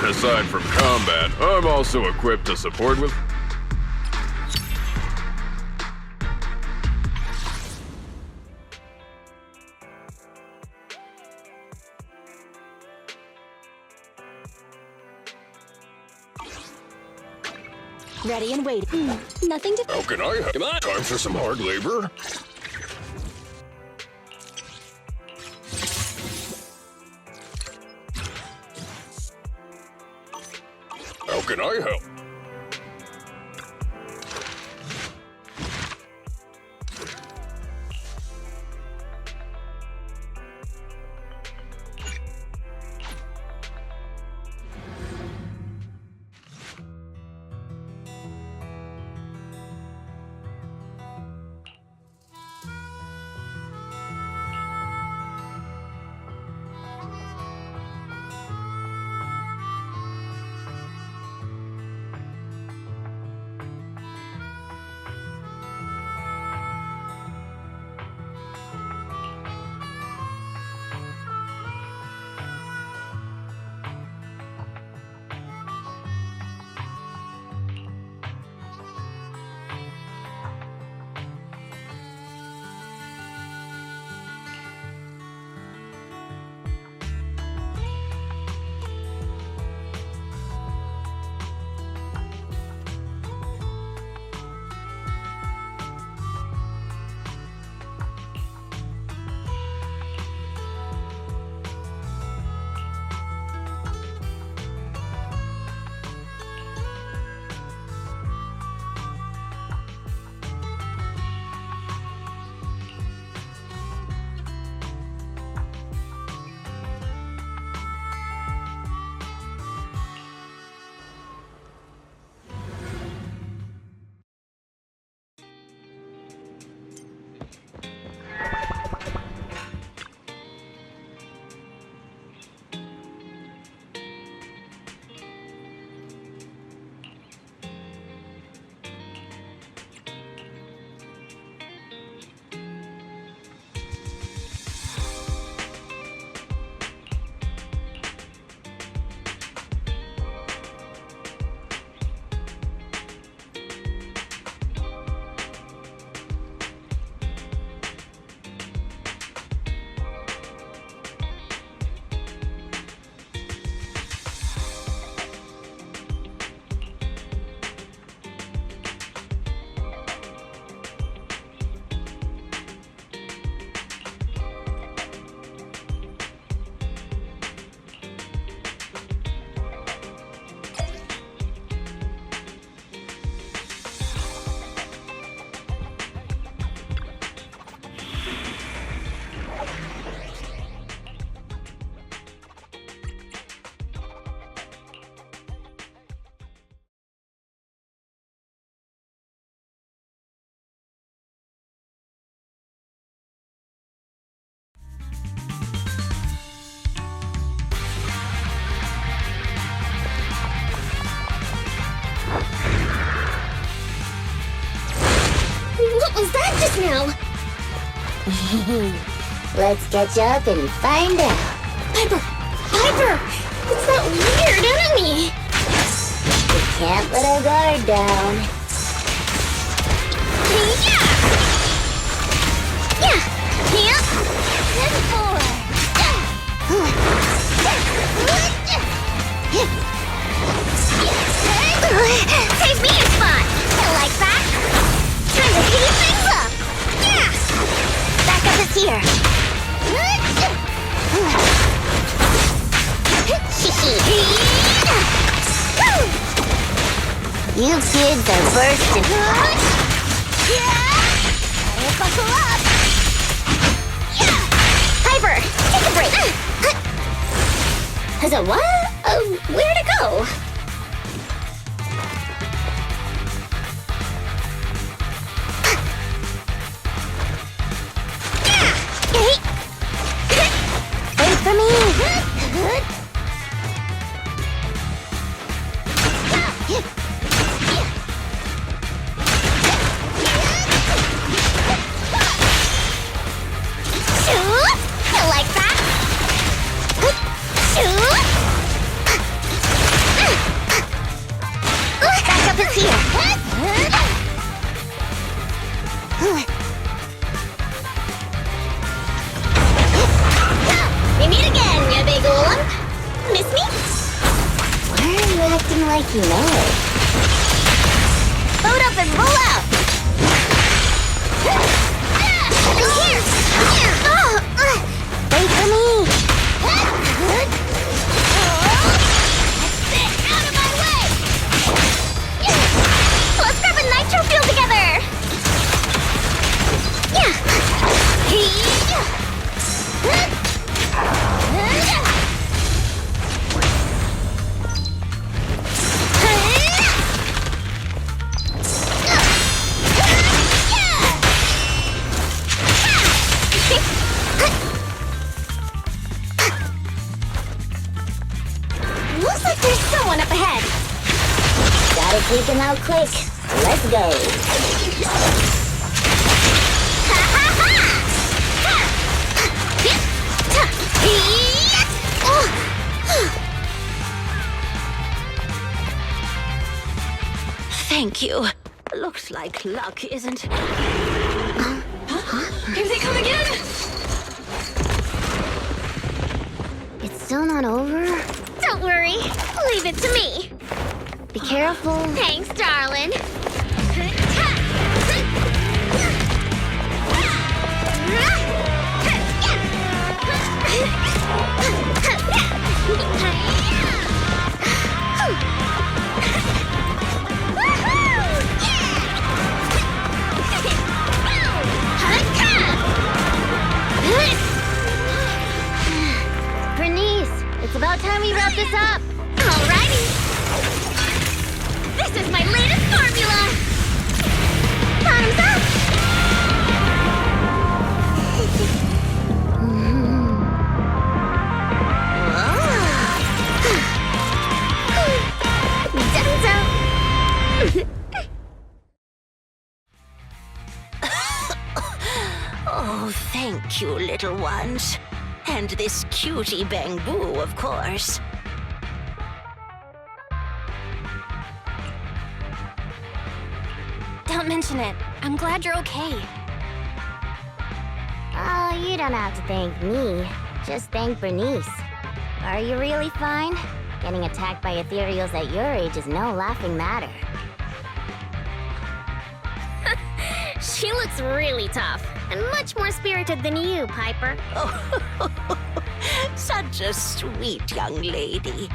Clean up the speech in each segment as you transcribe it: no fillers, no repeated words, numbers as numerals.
aside from combat, I'm also equipped to support with... Ready and waiting. Nothing to... How can I help? Come on. Time for some hard labor? How can I help? What was that just now? Let's catch up and find out. Piper! Piper! It's that weird enemy! We can't let our guard down. Yeah! Yeah! Yeah! And four! Save me a spot! I like that! Time to heat things up! Yeah! Backup is here! You kids are bursting. Gotta buckle up! Yeah! Piper, take a break! As a what? Where to go? Wait for me. I like that! like you know it. Load up and roll out! Here! Wait for me! Out of my way! Let's grab a nitro fuel together! Looks like there's someone up ahead. Gotta take him out quick. Let's go. Thank you. Looks like luck isn't... Here they come again! It's still not over? Don't worry. Leave it to me. Be careful. Thanks, darling. Burnice, it's about time we wrap this up. Alrighty. This is my latest formula. Bottoms up. Oh, thank you, little ones. And this cutie Bangbu, of course. Don't mention it. I'm glad you're okay. Oh, you don't have to thank me. Just thank Burnice. Are you really fine? Getting attacked by ethereals at your age is no laughing matter. She looks really tough and much more spirited than you, Piper. Such a sweet young lady.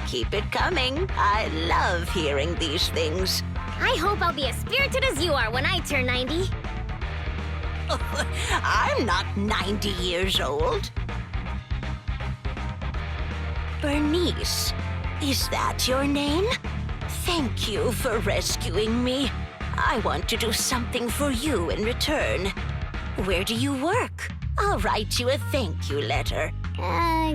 Keep it coming. I love hearing these things. I hope I'll be as spirited as you are when I turn 90. I'm not 90 years old. Burnice, is that your name? Thank you for rescuing me. I want to do something for you in return. Where do you work? I'll write you a thank you letter.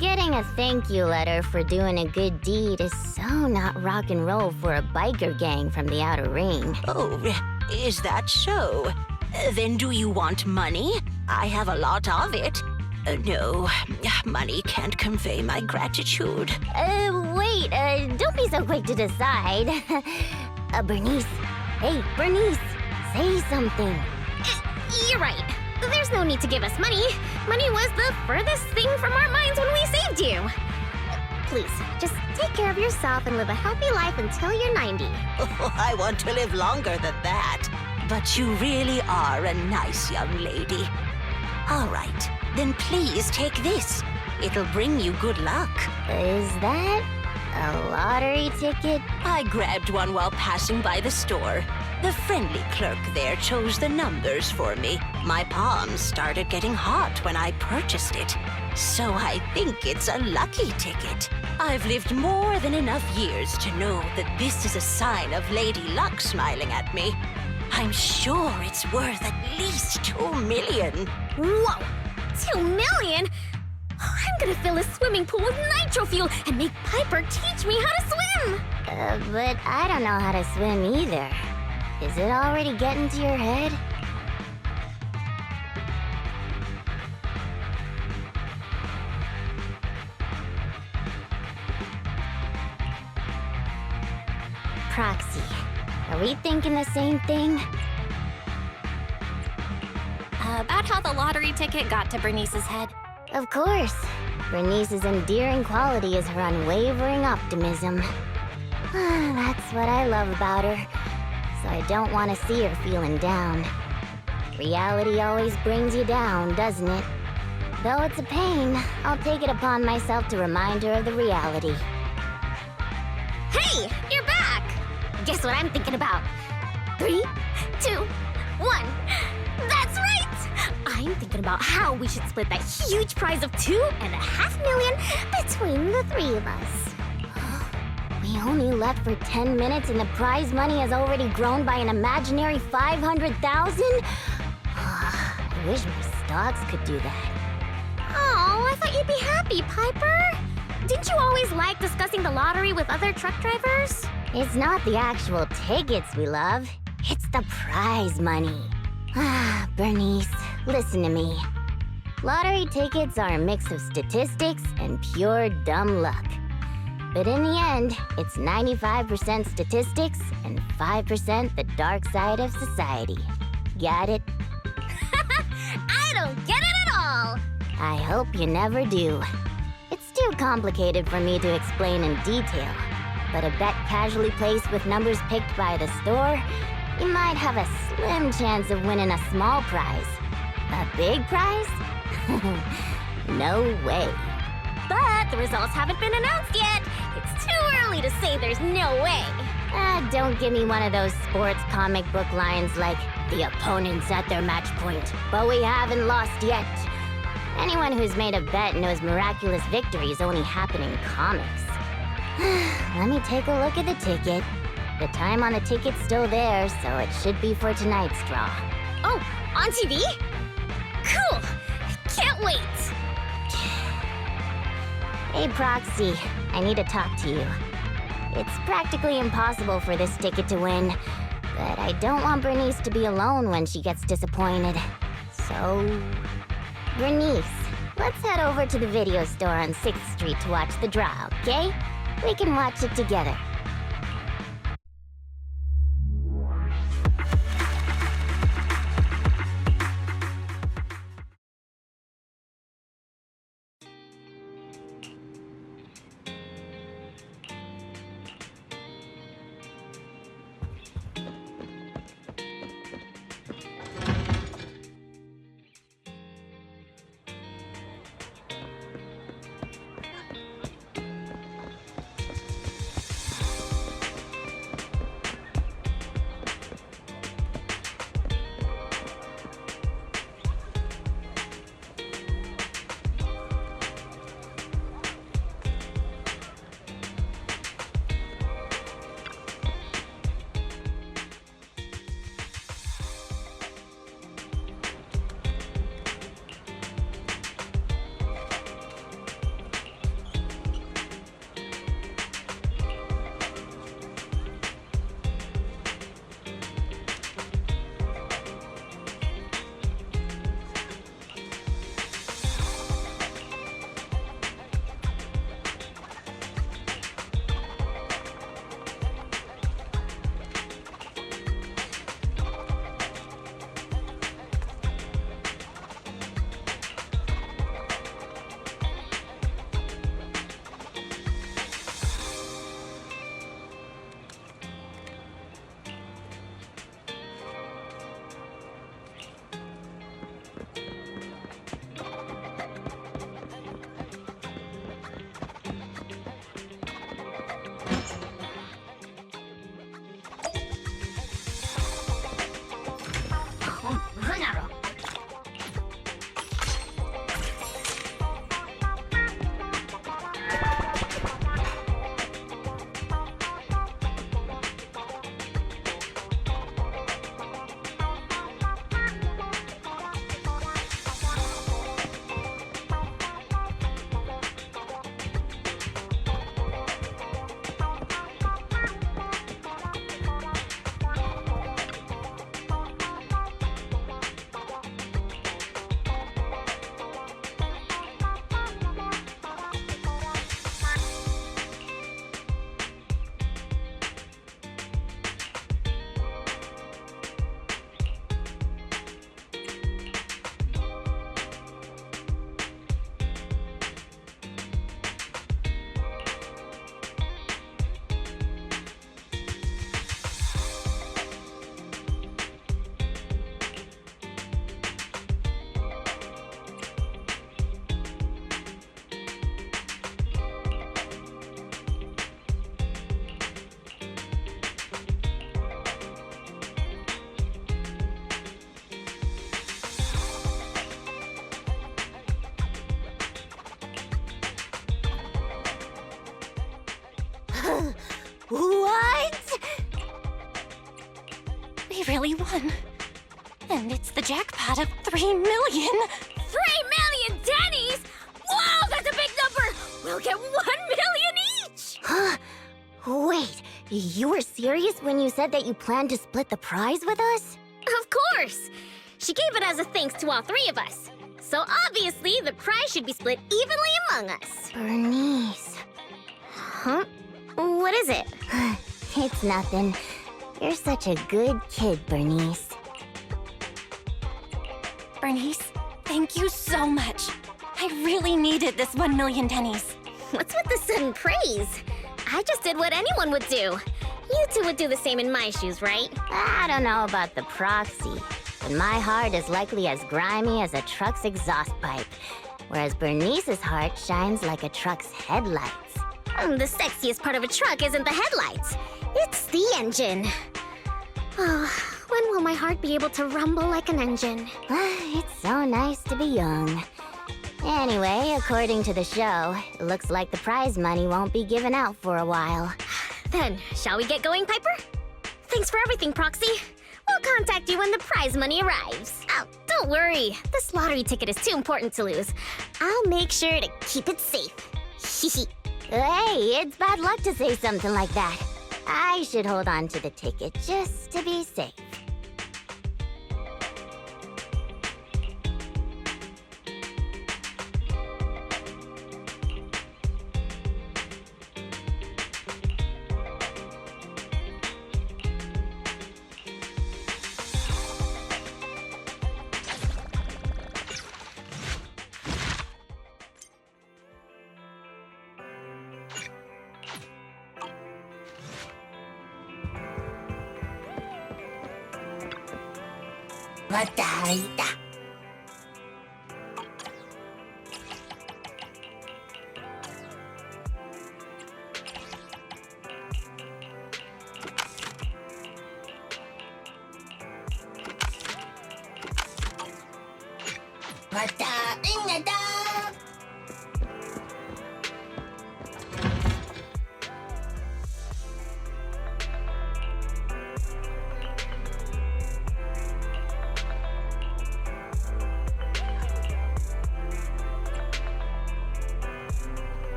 Getting a thank you letter for doing a good deed is so not rock and roll for a biker gang from the outer ring. Oh, is that so? Then do you want money? I have a lot of it. No, money can't convey my gratitude. Wait, don't be so quick to decide. Burnice. Hey, Burnice, say something. You're right. There's no need to give us money. Money was the furthest thing from our minds when we saved you. Please, just take care of yourself and live a happy life until you're 90. Oh, I want to live longer than that. But you really are a nice young lady. All right, then please take this. It'll bring you good luck. Is that a lottery ticket? I grabbed one while passing by the store. The friendly clerk there chose the numbers for me. My palms started getting hot when I purchased it. So I think it's a lucky ticket. I've lived more than enough years to know that this is a sign of Lady Luck smiling at me. I'm sure it's worth at least 2 million. Whoa! 2 million? I'm gonna fill a swimming pool with nitro fuel and make Piper teach me how to swim! But I don't know how to swim either. Is it already getting to your head? Proxy, are we thinking the same thing? About how the lottery ticket got to Burnice's head. Of course. Burnice's endearing quality is her unwavering optimism. That's what I love about her. So I don't want to see her feeling down. Reality always brings you down, doesn't it? Though it's a pain, I'll take it upon myself to remind her of the reality. Hey, you're back! Guess what I'm thinking about? 3, 2, 1. That's right! I'm thinking about how we should split that huge prize of $2.5 million between the 3 of us. We only left for 10 minutes and the prize money has already grown by an imaginary 500,000? I wish my stocks could do that. Oh, I thought you'd be happy, Piper. Didn't you always like discussing the lottery with other truck drivers? It's not the actual tickets we love. It's the prize money. Burnice, listen to me. Lottery tickets are a mix of statistics and pure dumb luck. But in the end, it's 95% statistics and 5% the dark side of society. Got it? I don't get it at all! I hope you never do. It's too complicated for me to explain in detail. But a bet casually placed with numbers picked by the store, you might have a slim chance of winning a small prize. A big prize? No way. But the results haven't been announced yet. It's too early to say there's no way. Don't give me one of those sports comic book lines like, the opponent's at their match point, but we haven't lost yet. Anyone who's made a bet knows miraculous victories only happen in comics. Let me take a look at the ticket. The time on the ticket's still there, so it should be for tonight's draw. Oh, on TV? Cool! Can't wait! Hey, Proxy, I need to talk to you. It's practically impossible for this ticket to win, but I don't want Burnice to be alone when she gets disappointed. So... Burnice, let's head over to the video store on 6th Street to watch the draw, okay? We can watch it together. What? We really won. And it's the jackpot of 3 million. 3 million pennies? Whoa, that's a big number! We'll get 1 million each! Huh? Wait, you were serious when you said that you planned to split the prize with us? Of course! She gave it as a thanks to all 3 of us. So obviously, the prize should be split evenly among us. Burnice. Huh? What is it? It's nothing. You're such a good kid, Burnice. Burnice, thank you so much. I really needed this 1 million pennies. What's with the sudden praise? I just did what anyone would do. You two would do the same in my shoes, right? I don't know about the proxy, but my heart is likely as grimy as a truck's exhaust pipe, whereas Burnice's heart shines like a truck's headlights. The sexiest part of a truck isn't the headlights. It's the engine. Oh, when will my heart be able to rumble like an engine? It's so nice to be young. Anyway, according to the show, it looks like the prize money won't be given out for a while. Then, shall we get going, Piper? Thanks for everything, Proxy. We'll contact you when the prize money arrives. Oh, don't worry. This lottery ticket is too important to lose. I'll make sure to keep it safe. Hey, it's bad luck to say something like that. I should hold on to the ticket just to be safe. Batarita. Batarita.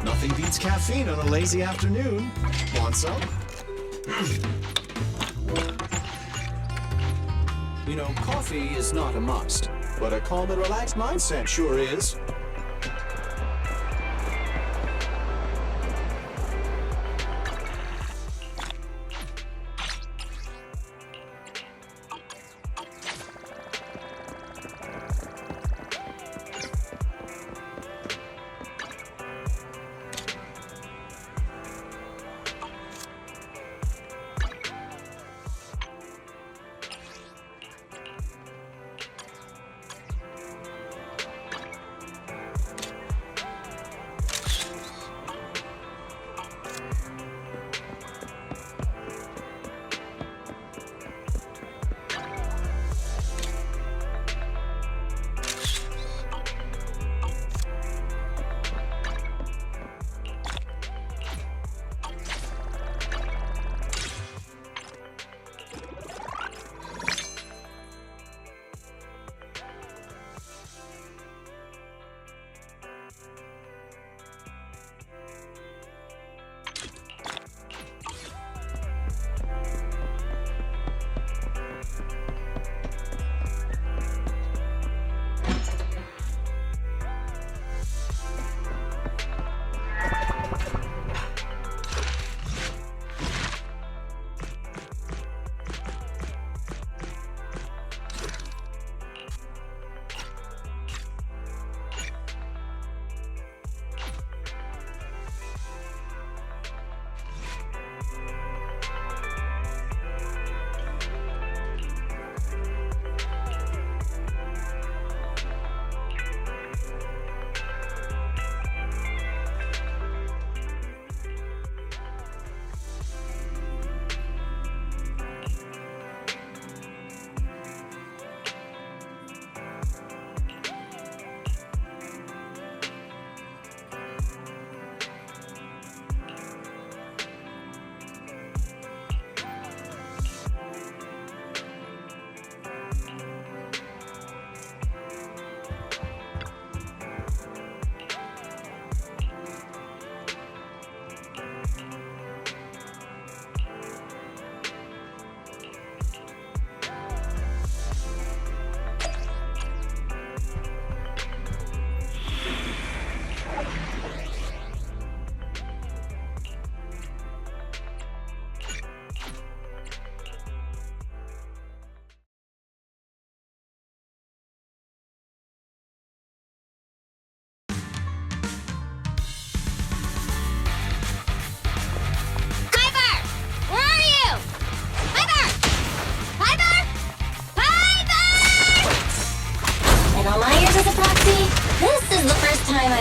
Nothing beats caffeine on a lazy afternoon. Want some? You know, coffee is not a must, but a calm and relaxed mindset sure is.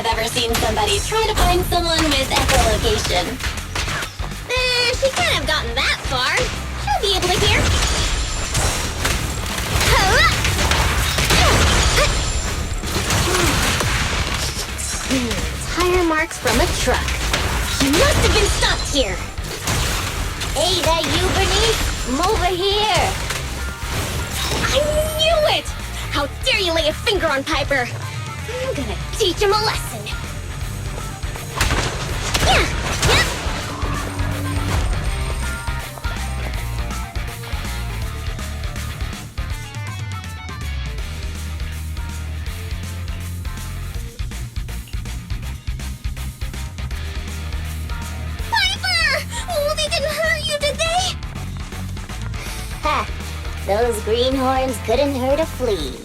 ever seen somebody try to find someone with echolocation. She can't have gotten that far. She'll be able to hear. Tire marks from a truck. He must have been stopped here. Hey, that you, Burnice? Come over here. I knew it! How dare you lay a finger on Piper? I'm gonna teach him a lesson. Ha! Those greenhorns couldn't hurt a flea.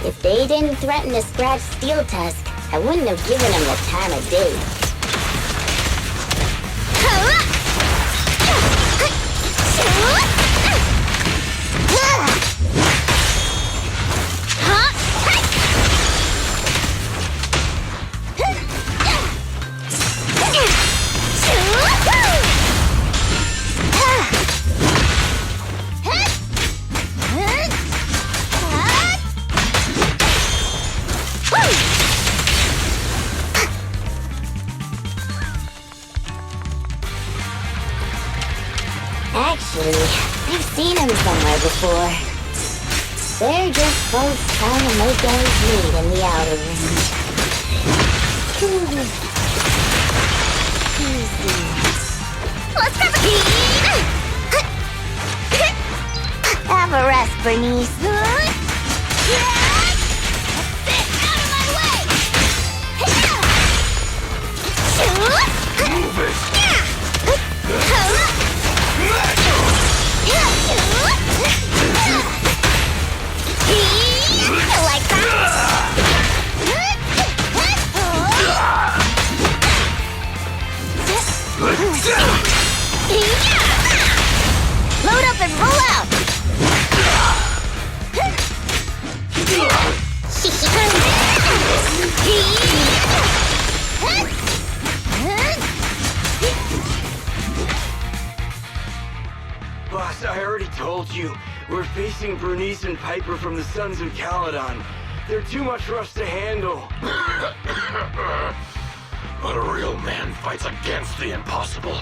If they didn't threaten to scratch Steel Tusk, I wouldn't have given them the time of day. Actually, I've seen him somewhere before. They're just folks trying to make ends meet in the outer ring. Let's grab a key! Have a rest, Burnice. Out of my way! Move it! Like that? Load up and roll out! Boss, I already told you. We're facing Burnice and Piper from the Sons of Caledon. They're too much for us to handle. But a real man fights against the impossible.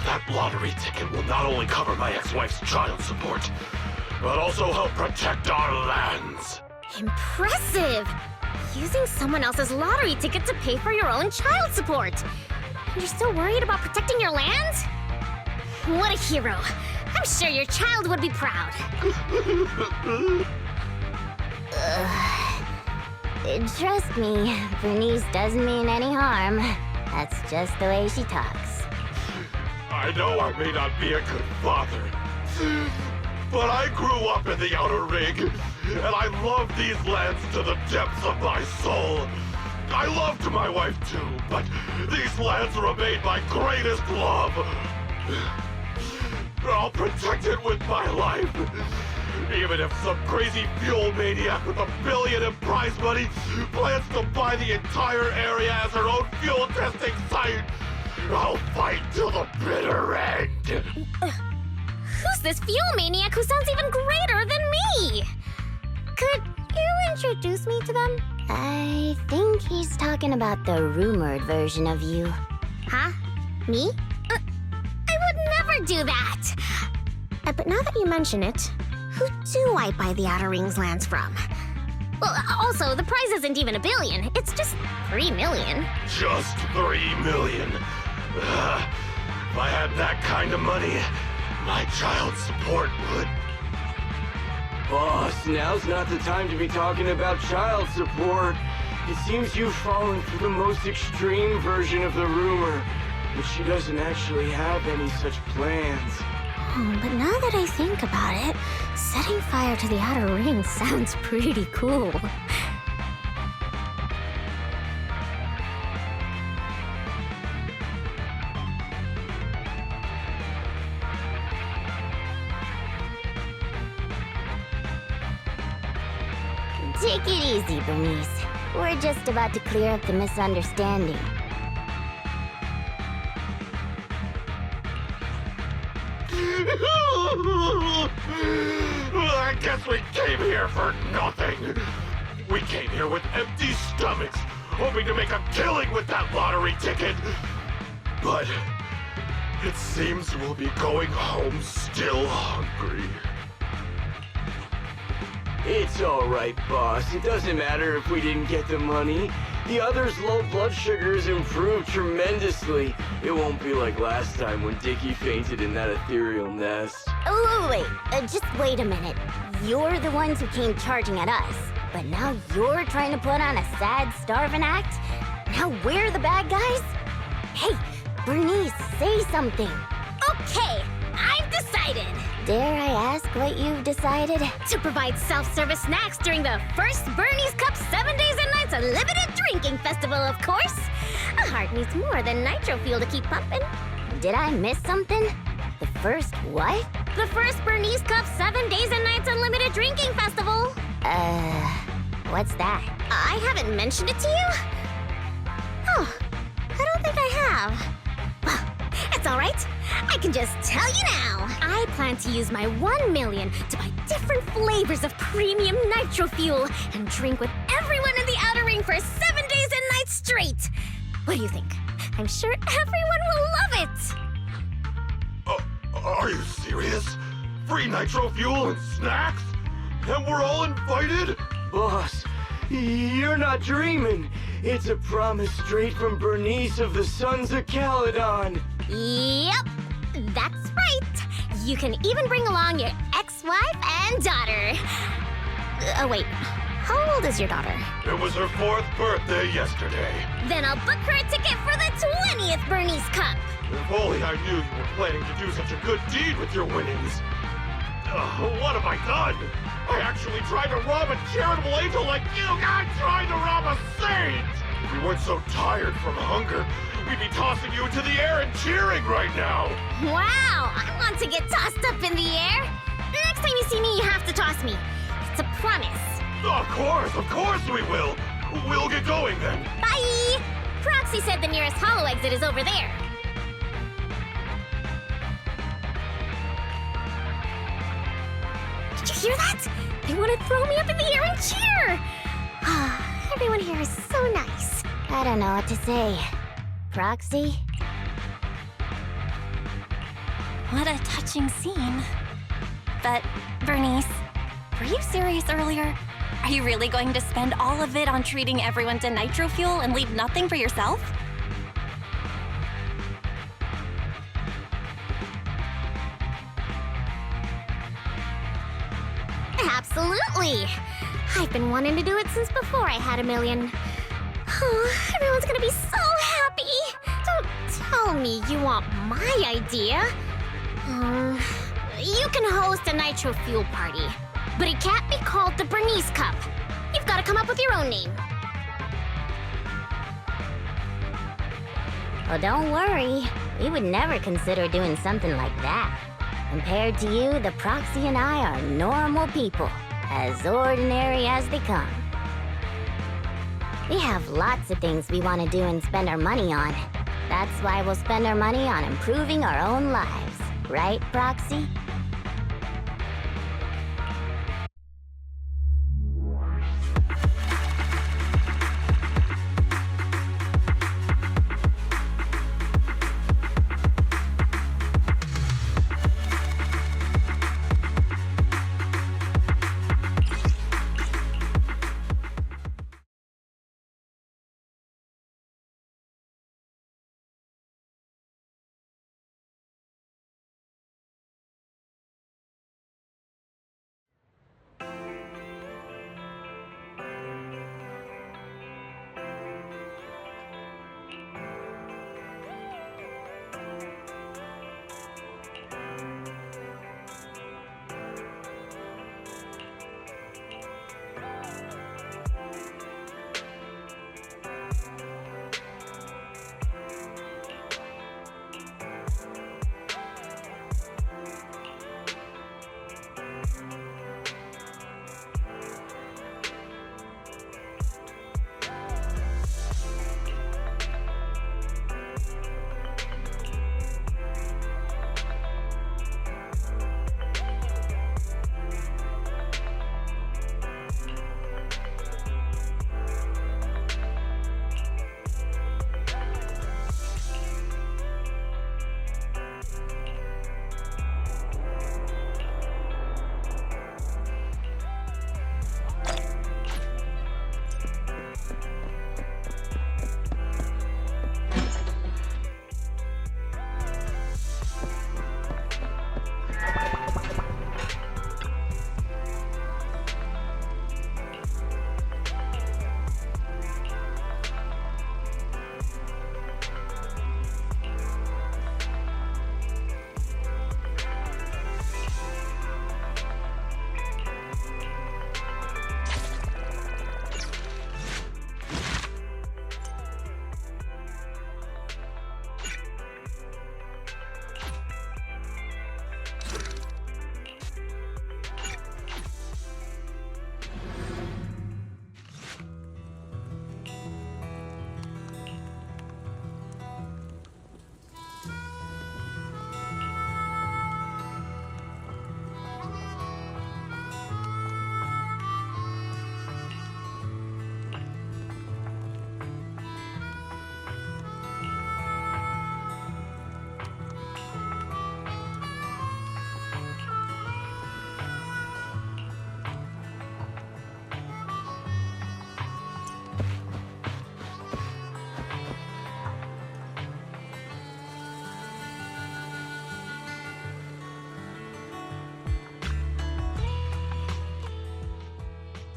That lottery ticket will not only cover my ex-wife's child support, but also help protect our lands. Impressive! Using someone else's lottery ticket to pay for your own child support. And you're still worried about protecting your land? What a hero. I'm sure your child would be proud. Trust me, Burnice doesn't mean any harm. That's just the way she talks. I know I may not be a good father, but I grew up in the Outer Ring, and I love these lands to the depths of my soul. I loved my wife too, but these lands remain my greatest love. I'll protect it with my life. Even if some crazy fuel maniac with $1 billion in prize money plans to buy the entire area as her own fuel testing site, I'll fight till the bitter end. Who's this fuel maniac who sounds even greater than me? Could you introduce me to them? I think he's talking about the rumored version of you. Huh? Me? I would never do that! But now that you mention it, who do I buy the Outer Rings lands from? Well, also, the prize isn't even $1 billion. It's just 3 million. Just 3 million. If I had that kind of money, my child support would... Boss, now's not the time to be talking about child support. It seems you've fallen for the most extreme version of the rumor, but she doesn't actually have any such plans. But now that I think about it, setting fire to the Outer Ring sounds pretty cool. Take it easy, Burnice. We're just about to clear up the misunderstanding. I guess we came here for nothing. We came here with empty stomachs, hoping to make a killing with that lottery ticket. But it seems we'll be going home still hungry. It's alright, boss. It doesn't matter if we didn't get the money. The other's low blood sugars improved tremendously. It won't be like last time when Dickie fainted in that ethereal nest. Oh, wait. Just wait a minute. You're the ones who came charging at us. But now you're trying to put on a sad, starving act? Now we're the bad guys? Hey, Burnice, say something. Okay, I've decided Dare I ask what you've decided? to provide self-service snacks during the first Burnice Cup 7 Days and Nights Unlimited Drinking Festival, of course. A heart needs more than nitro fuel to keep pumping. Did I miss something? The first what? The first Burnice Cup 7 Days and Nights Unlimited Drinking Festival. What's that? I haven't mentioned it to you? Oh, I don't think I have. Well, it's all right. I can just tell you now. I plan to use my 1 million to buy different flavors of premium nitro fuel and drink with everyone in the outer ring for 7 days and nights straight. What do you think? I'm sure everyone will love it. Are you serious? Free nitro fuel and snacks? And we're all invited? Boss, you're not dreaming. It's a promise straight from Burnice of the Sons of Caledon. Yep, that's right. You can even bring along your ex-wife and daughter. Oh, wait. How old is your daughter? It was her 4th birthday yesterday. Then I'll book her a ticket for the 20th Burnice Cup. If only I knew you were planning to do such a good deed with your winnings. What have I done? I actually tried to rob a charitable angel like you guys tried to rob a saint! If we weren't so tired from hunger, we'd be tossing you into the air and cheering right now! Wow, I want to get tossed up in the air. Next time you see me, you have to toss me. It's a promise. Of course we will! We'll get going then! Bye! Proxy said the nearest hollow exit is over there. Did you hear that? They want to throw me up in the air and cheer! Everyone here is so nice. I don't know what to say. Proxy? What a touching scene. But, Burnice, were you serious earlier? Are you really going to spend all of it on treating everyone to nitro fuel and leave nothing for yourself? Absolutely! I've been wanting to do it since before I had 1 million. Everyone's gonna be so happy! Don't tell me you want my idea. You can host a nitro fuel party, but it can't be called the Burnice Cup. You've gotta come up with your own name. Well, don't worry. We would never consider doing something like that. Compared to you, the Proxy and I are normal people, as ordinary as they come. We have lots of things we want to do and spend our money on. That's why we'll spend our money on improving our own lives. Right, Proxy?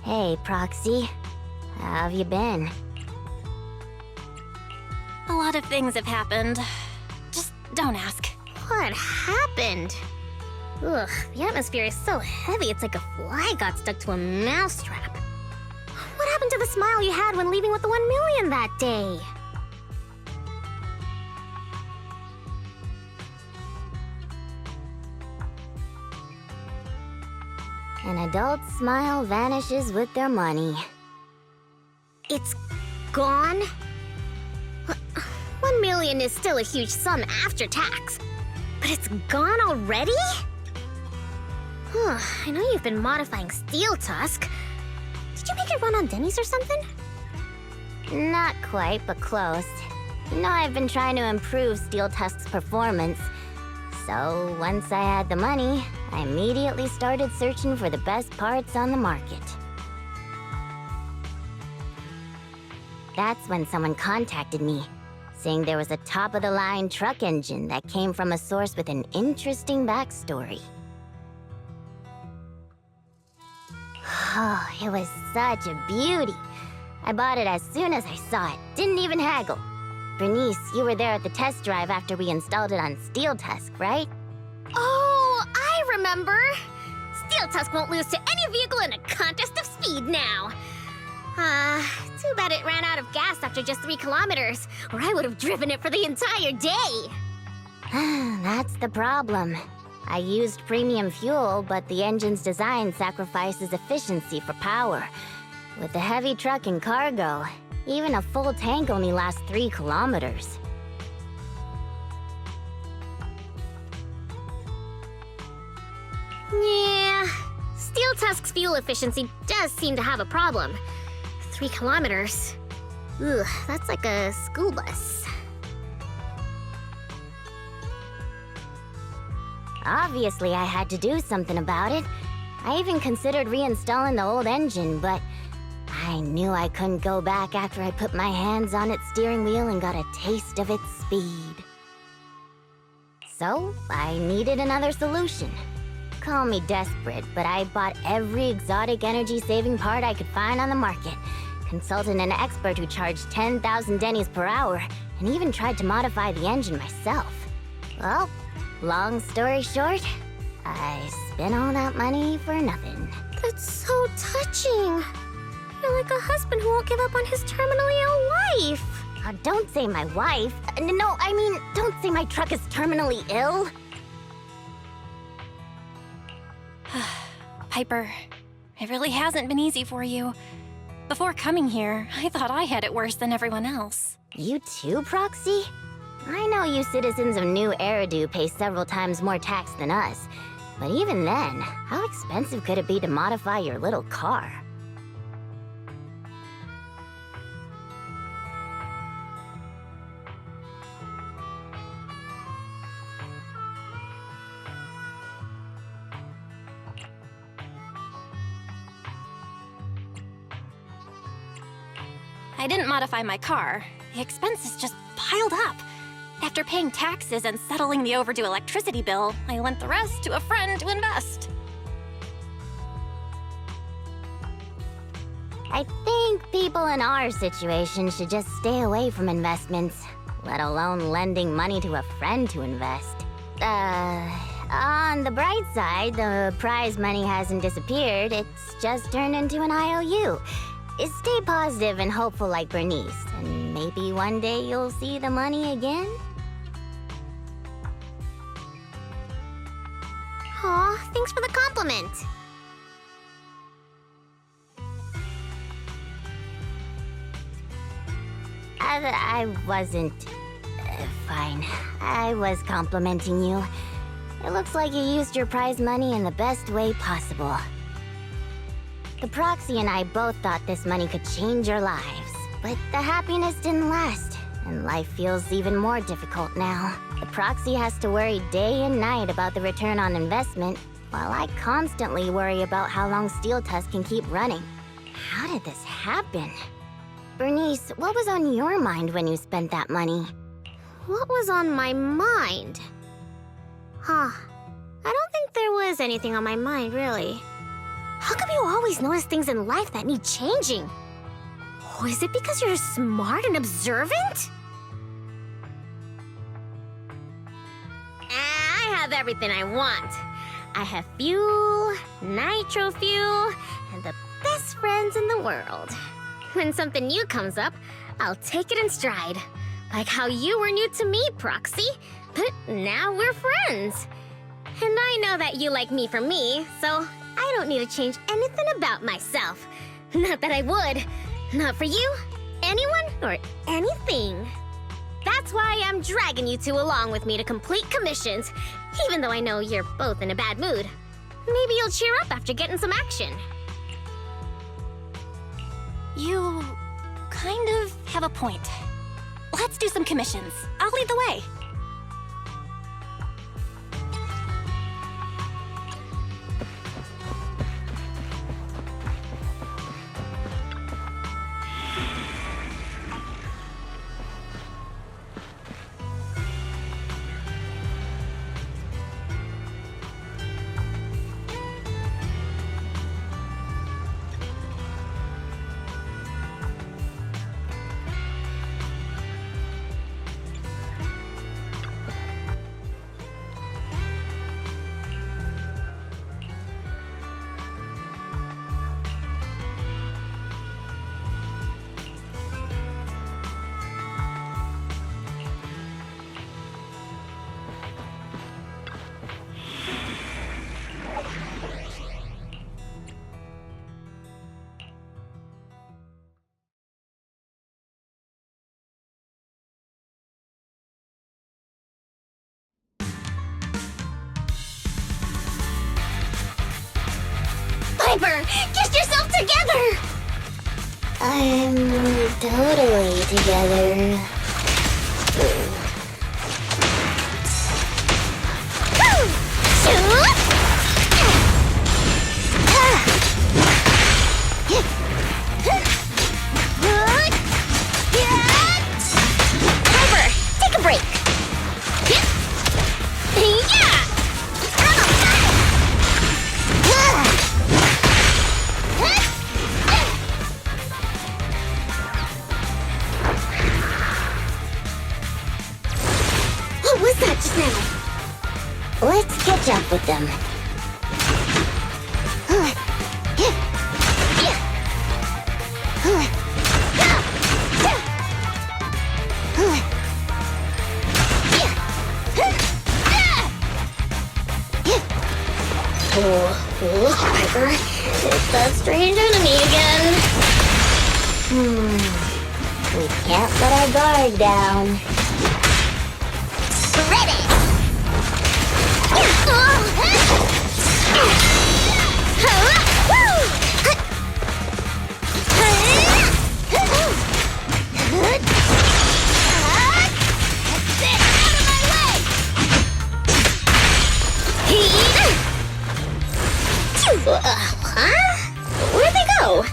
Hey, Proxy. How have you been? A lot of things have happened. Just don't ask. What happened? Ugh, the atmosphere is so heavy it's like a fly got stuck to a mousetrap. What happened to the smile you had when leaving with the 1 million that day? An adult's smile vanishes with their money. It's gone? 1 million is still a huge sum after tax. But it's gone already? I know you've been modifying Steel Tusk. Did you make it run on Denny's or something? Not quite, but close. You know, I've been trying to improve Steel Tusk's performance. So, once I had the money, I immediately started searching for the best parts on the market. That's when someone contacted me, saying there was a top-of-the-line truck engine that came from a source with an interesting backstory. Oh, it was such a beauty. I bought it as soon as I saw it, didn't even haggle. Burnice, you were there at the test drive after we installed it on Steel Tusk, right? Oh, I remember! Steel Tusk won't lose to any vehicle in a contest of speed now. Too bad it ran out of gas after just 3 kilometers, or I would have driven it for the entire day. That's the problem. I used premium fuel, but the engine's design sacrifices efficiency for power. With the heavy truck and cargo, even a full tank only lasts 3 kilometers. Yeah, Steel Tusk's fuel efficiency does seem to have a problem. 3 kilometers. Ugh, that's like a school bus. Obviously, I had to do something about it. I even considered reinstalling the old engine, but I knew I couldn't go back after I put my hands on its steering wheel and got a taste of its speed. So, I needed another solution. Call me desperate, but I bought every exotic energy-saving part I could find on the market, consulted an expert who charged 10,000 Denny's per hour, and even tried to modify the engine myself. Well, long story short, I spent all that money for nothing. That's so touching. You're like a husband who won't give up on his terminally ill wife. Don't say my wife. No, I mean, don't say my truck is terminally ill. Piper, it really hasn't been easy for you. Before coming here, I thought I had it worse than everyone else. You too, Proxy? I know you citizens of New Eridu pay several times more tax than us, but even then, how expensive could it be to modify your little car? I didn't modify my car. The expenses just piled up. After paying taxes and settling the overdue electricity bill, I lent the rest to a friend to invest. I think people in our situation should just stay away from investments, let alone lending money to a friend to invest. On the bright side, the prize money hasn't disappeared, it's just turned into an IOU. Stay positive and hopeful like Burnice, and maybe one day you'll see the money again? Aw, thanks for the compliment. I wasn't... fine. I was complimenting you. It looks like you used your prize money in the best way possible. The Proxy and I both thought this money could change our lives, but the happiness didn't last, and life feels even more difficult now. The Proxy has to worry day and night about the return on investment, while I constantly worry about how long Steel Tusk can keep running. How did this happen? Burnice, what was on your mind when you spent that money? What was on my mind? I don't think there was anything on my mind, really. How come you always notice things in life that need changing? Oh, is it because you're smart and observant? I have everything I want. I have fuel, nitro fuel, and the best friends in the world. When something new comes up, I'll take it in stride. Like how you were new to me, Proxy, but now we're friends. And I know that you like me for me, so I don't need to change anything about myself. Not that I would. Not for you, anyone, or anything. That's why I'm dragging you two along with me to complete commissions, even though I know you're both in a bad mood. Maybe you'll cheer up after getting some action. You kind of have a point. Let's do some commissions. I'll lead the way. Piper, get yourself together! I'm totally together. Piper, take a break. What was that just now? Let's catch up with them. Look, Piper, it's that strange enemy again. We can't let our guard down. Ready! Huh? Where'd they go?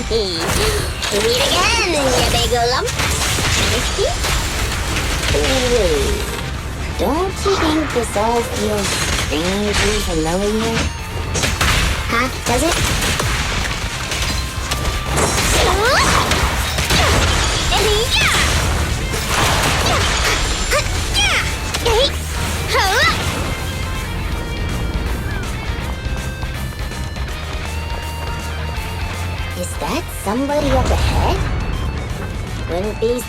We meet again, you big lump. Wait, don't you think this all feels strangely familiar? Huh? Does it? Is that somebody up ahead? Wouldn't be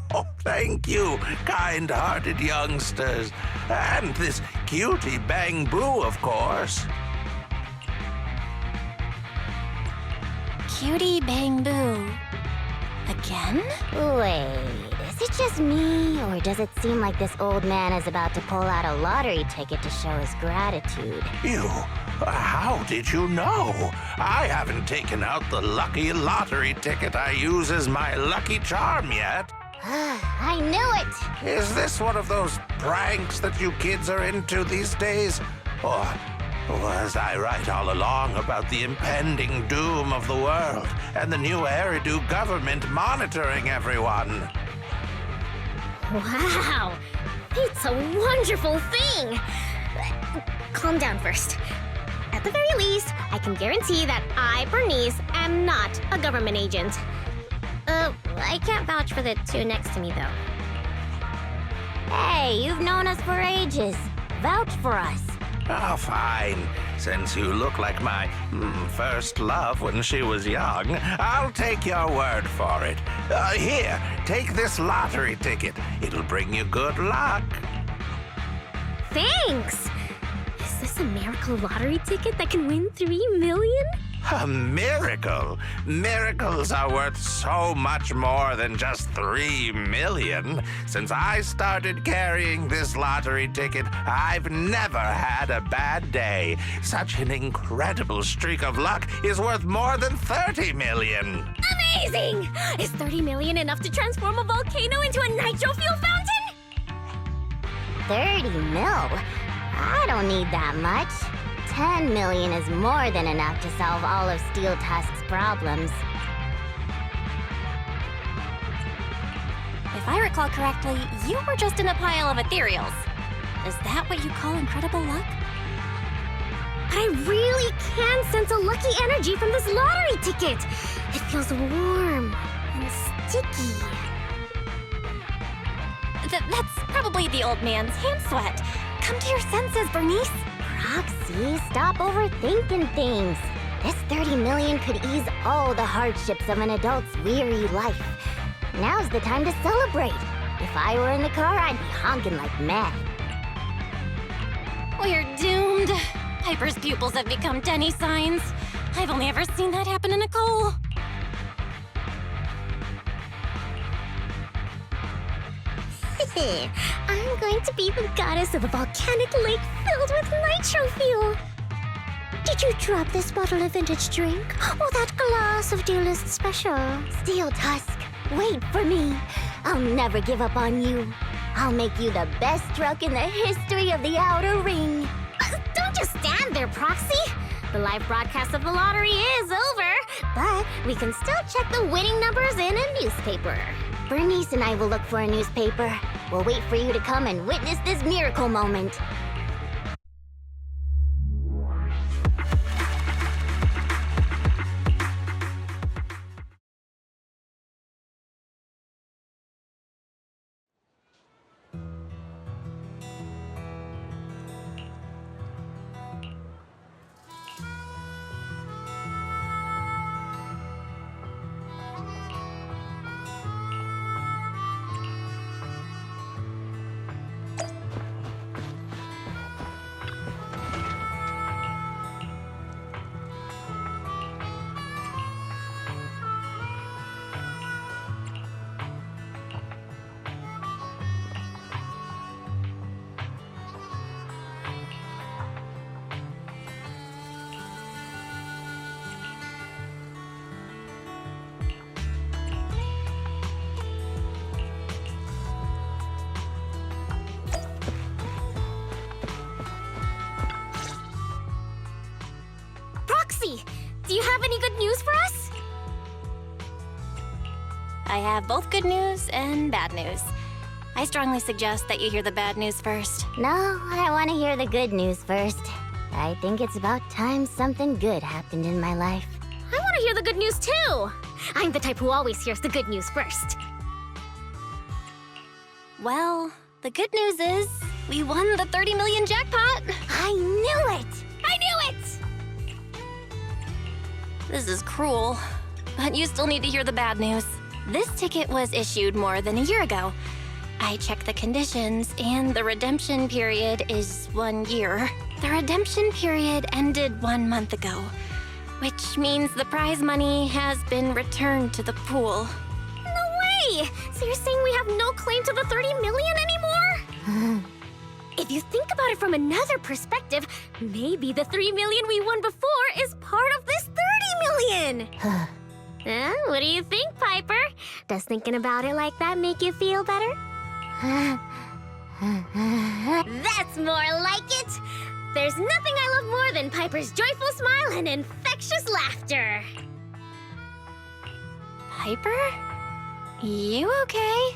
Oh, thank you, kind-hearted youngsters. And this cutie Bang Boo, of course. Cutie Bang Boo. Again? Wait a Is it just me, or does it seem like this old man is about to pull out a lottery ticket to show his gratitude? You? How did you know? I haven't taken out the lucky lottery ticket I use as my lucky charm yet. I knew it! Is this one of those pranks that you kids are into these days? Or was I right all along about the impending doom of the world and the new Eridu government monitoring everyone? Wow! It's a wonderful thing! Calm down first. At the very least, I can guarantee that I, Burnice, am not a government agent. I can't vouch for the two next to me, though. Hey, you've known us for ages. Vouch for us. Oh, fine. Since you look like my first love when she was young, I'll take your word for it. Here, take this lottery ticket. It'll bring you good luck. Thanks! Is this a miracle lottery ticket that can win 3 million? A miracle? Miracles are worth so much more than just 3 million. Since I started carrying this lottery ticket, I've never had a bad day. Such an incredible streak of luck is worth more than 30 million. Amazing! Is 30 million enough to transform a volcano into a nitro fuel fountain? 30 mil? I don't need that much. 10 million is more than enough to solve all of Steel Tusk's problems. If I recall correctly, you were just in a pile of ethereals. Is that what you call incredible luck? But I really can sense a lucky energy from this lottery ticket. It feels warm and sticky. That's probably the old man's hand sweat. Come to your senses, Burnice. Roxy, stop overthinking things. This 30 million could ease all the hardships of an adult's weary life. Now's the time to celebrate. If I were in the car, I'd be honking like mad. We're doomed. Piper's pupils have become Denny signs. I've only ever seen that happen in a coal. I'm going to be the goddess of a volcanic lake filled with nitro fuel. Did you drop this bottle of vintage drink? Or that glass of dearest special? Steel Tusk, wait for me. I'll never give up on you. I'll make you the best truck in the history of the Outer Ring. Don't just stand there, Proxy. The live broadcast of the lottery is over, but we can still check the winning numbers in a newspaper. Burnice and I will look for a newspaper. We'll wait for you to come and witness this miracle moment. Proxy, do you have any good news for us? I have both good news and bad news. I strongly suggest that you hear the bad news first. No, I want to hear the good news first. I think it's about time something good happened in my life. I want to hear the good news too. I'm the type who always hears the good news first. Well, the good news is we won the 30 million jackpot. I knew it! I knew it! This is cruel, but you still need to hear the bad news. This ticket was issued more than a year ago. I checked the conditions, and the redemption period is 1 year. The redemption period ended 1 month ago, which means the prize money has been returned to the pool. No way! So you're saying we have no claim to the 30 million anymore? If you think about it from another perspective, maybe the 3 million we won before is part of this 30 million! What do you think, Piper? Does thinking about it like that make you feel better? That's more like it! There's nothing I love more than Piper's joyful smile and infectious laughter. Piper? You okay?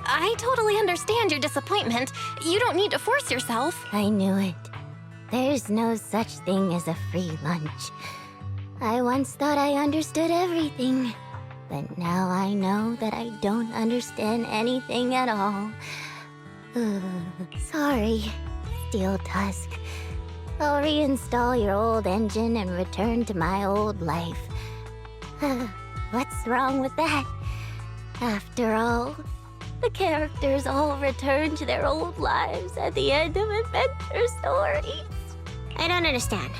I totally understand your disappointment. You don't need to force yourself. I knew it. There's no such thing as a free lunch. I once thought I understood everything, but now I know that I don't understand anything at all. Sorry, Steel Tusk. I'll reinstall your old engine and return to my old life. What's wrong with that? After all, the characters all return to their old lives at the end of adventure stories. I don't understand,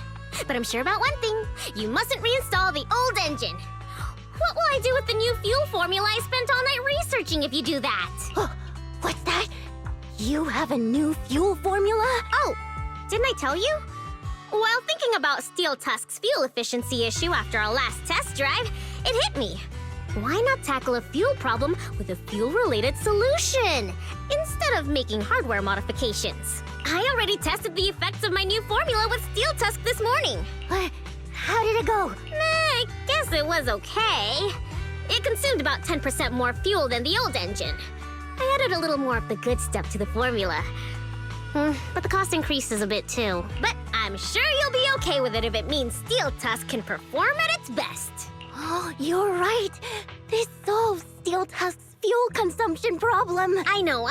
but I'm sure about one thing. You mustn't reinstall the old engine. What will I do with the new fuel formula I spent all night researching if you do that? What's that? You have a new fuel formula? Oh, didn't I tell you? While thinking about Steel Tusk's fuel efficiency issue after our last test drive, it hit me. Why not tackle a fuel problem with a fuel-related solution, instead of making hardware modifications? I already tested the effects of my new formula with Steel Tusk this morning. What? How did it go? I guess it was okay. It consumed about 10% more fuel than the old engine. I added a little more of the good stuff to the formula. But the cost increases a bit too. But I'm sure you'll be okay with it if it means Steel Tusk can perform at its best. Oh, you're right. This solves Steel Tusk's fuel consumption problem. I know.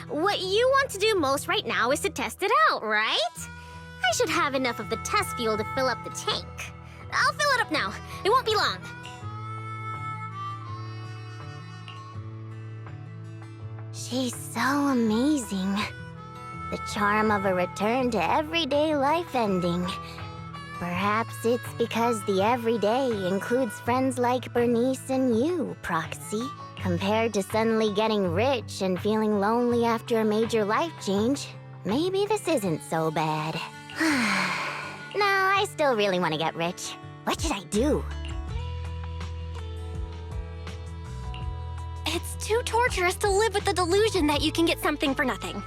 What you want to do most right now is to test it out, right? I should have enough of the test fuel to fill up the tank. I'll fill it up now. It won't be long. She's so amazing. The charm of a return to everyday life ending. Perhaps it's because the everyday includes friends like Burnice and you, Proxy. Compared to suddenly getting rich and feeling lonely after a major life change, maybe this isn't so bad. No, I still really want to get rich. What should I do? It's too torturous to live with the delusion that you can get something for nothing.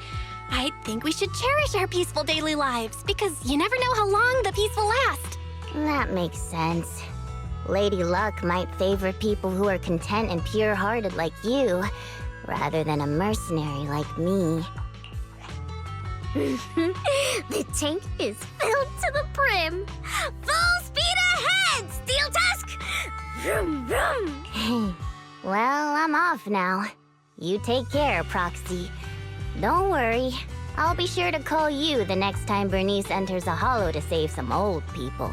I think we should cherish our peaceful daily lives, because you never know how long the peace will last. That makes sense. Lady Luck might favor people who are content and pure-hearted like you, rather than a mercenary like me. The tank is filled to the brim. Full speed ahead, Steel Tusk! Vroom, vroom. Well, I'm off now. You take care, Proxy. Don't worry. I'll be sure to call you the next time Burnice enters a hollow to save some old people.